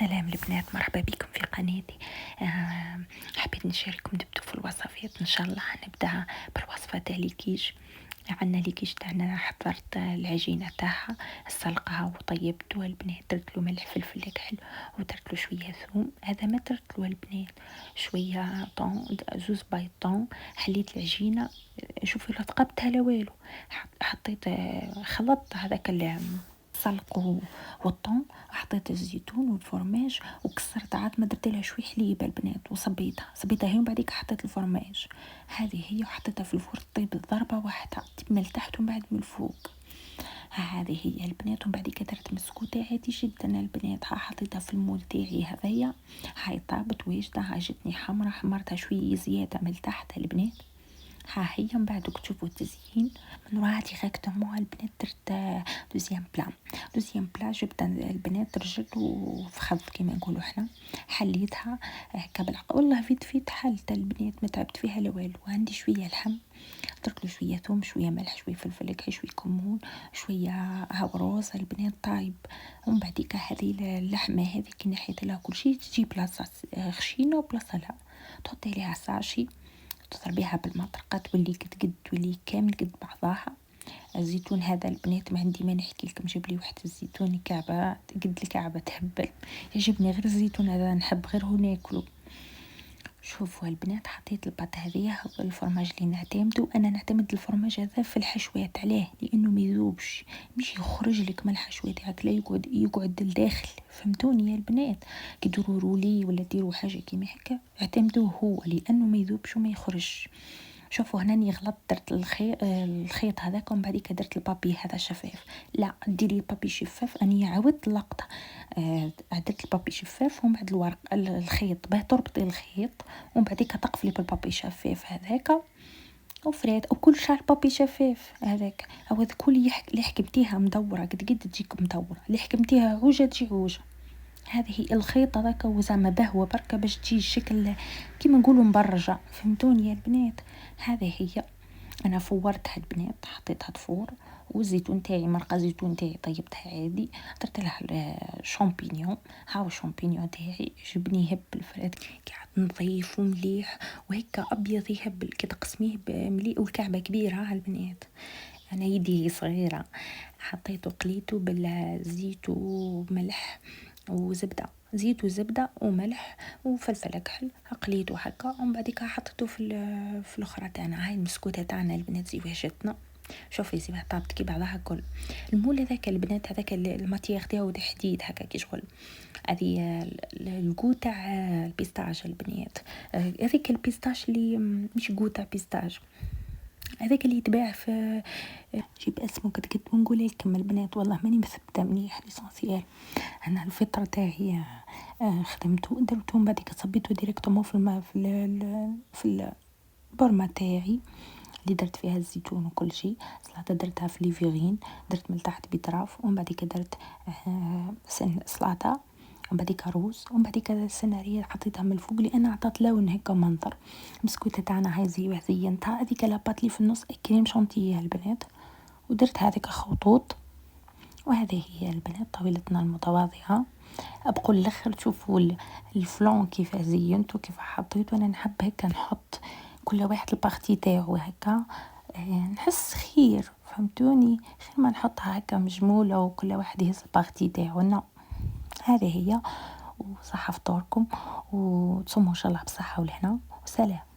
سلام البنات، مرحبا بكم في قناتي. حبيت نشارككم نبدأ في الوصفات ان شاء الله. نبدا بالوصفه تاع الكيش. عندنا الكيش تاعنا، حضرت العجينه تاعها، سلقها وطيبته البنات، درت له ملح فلفل كحل ودرت له شويه ثوم. هذا ما درت له البنات، شويه طون، زوز بايطون. حليت العجينه، شوفي لا تقبتها لا والو. حطيت خلطت هذاك السلق والطون، حطيت الزيتون والفرماج وكسرت عاد ما درت لها شوي حليب البنات وصبيتها هي، ومن بعديك حطيت الفرماج. هذه هي، وحطيتها في الفرن طيب ضربه واحده من التحت ومن بعد من الفوق. هذه هي البنات. ومن بعديك درت مسكوته عادي جدا البنات، حطيتها في المول تاعي هذايا. هاي طابت واجده، عجبتني حمرا، حمرتها شويه زياده من التحت البنات. هي من بعد تشوفوا التزيين من وراء ديريكتومون البنات. درت دوزيام بلا جبت البنات رجل وفخذ كما نقولوا احنا. حليتها هكا بالعقل، والله فيت حلت البنات، ما تعبت فيها لا والو. عندي شويه لحم، درت له شويه ثوم، شويه ملح، شويه فلفل كحل، شويه كمون، شويه هابروز البنات طايب. ومن بعديك هذه اللحمه هذه كي نحيت لها كل شيء، تجي بلاصه خشينه وبلاصه لا، تحطي ليها ساشي، تضربيها بالمطرقه تولي قد تولي كامل قد بعضها. الزيتون هذا البنات ما عندي ما نحكي لكم، جيب لي واحد الزيتون كعبه قد الكعبه تهبل. يعجبني غير الزيتون هذا، نحب غير هو ناكله. شوفوا البنات، حطيت الباط هذه الفرماج اللي نعتمدو، انا نعتمد الفرماج هذا في الحشوات عليه لانه ما يذوبش، مش يخرج لك من الحشوه تاعك، لا يقعد للداخل. فهمتوني يا البنات؟ كي ديروا رولي ولا ديروا حاجه كيما هكا اعتمدوه هو، لانه ما يذوبش وما يخرج. شوفوا هنا غلط، درت الخيط هذاك ومن بعد درت البابي هذا شفاف. لا ديري البابي شفاف، اني عاودت اللقطه. درت البابي شفاف ومن بعد الورق الخيط باه تربطي الخيط، ومن بعد تقفلي بالبابي شفاف هذاك وفريت. وكل شهر بابي شفاف هذاك، او كل اللي حكمتيها مدوره قد تجيك مدوره، اللي حكمتيها عوجه تجي عوجه. هذه الخيط هذاك وزعما بهوه بركه باش تجي الشكل كيما نقولوا مبرجه. فهمتوني يا البنات؟ هذه هي. انا فورتها البنات، حطيتها تفور، والزيتون تاعي مرقه زيتون تاعي طيبتها عادي، درت لها الشامبينيون. هاو الشامبينيون تاعي جبني يهبل فرات قاعد نظيف ومليح وهكا ابيض يهبل كي تقسميه مليء، والكعبه كبيره البنات، انا يدي صغيره. حطيته قليته بالزيت وملح وزبده، زيت وزبده وملح وفلفل كحل، قليته هكا ومن بعديك حطيته في الاخرى تاعنا. هاي المسكوته تاعنا البنات زواجتنا. شوفي زي طابت كي بعضها كل. المول هذاك البنات، هذاك الماتيير تاعو حديد هكا كي شغل. هذه الكو تاع البيستاج البنات، هذيك البيستاش اللي مش كو تاع بيستاج، هذاك اللي يتباع في جيب اسمه قد ونقول لكم البنات، والله ماني مثبته مليح ليسونسيال. انا الفطر تاعي خدمته درتو من بعد صبيته ديريكتومون في البرمه تاعي اللي درت فيها الزيتون وكل شيء. سلطه درتها في ليفيغين، درت من تحت بيتراف، ومن بعد درت سلطه، ومن بعد روز، ومن بعد السناريه حطيتها من الفوق لان عطات لون هكا منظر. المسكوته تاعنا هاي زينتها، هذيك لاباط اللي في النص كريم شانتيه البنات، ودرت هذيك خطوط. وهذه هي البنات طاولتنا المتواضعه. ابقوا الاخر تشوفوا الفلون كيف زينته كيف حطيته. انا نحب هكا نحط كل واحد البارتي تاعو هكا، نحس خير. فهمتوني؟ خير ما نحطها هكا مجموله وكل واحد يهز البارتي تاعو. هذه هي. وصحة فطوركم، وتصوموا ان شاء الله بصحه والهنا، وسلام.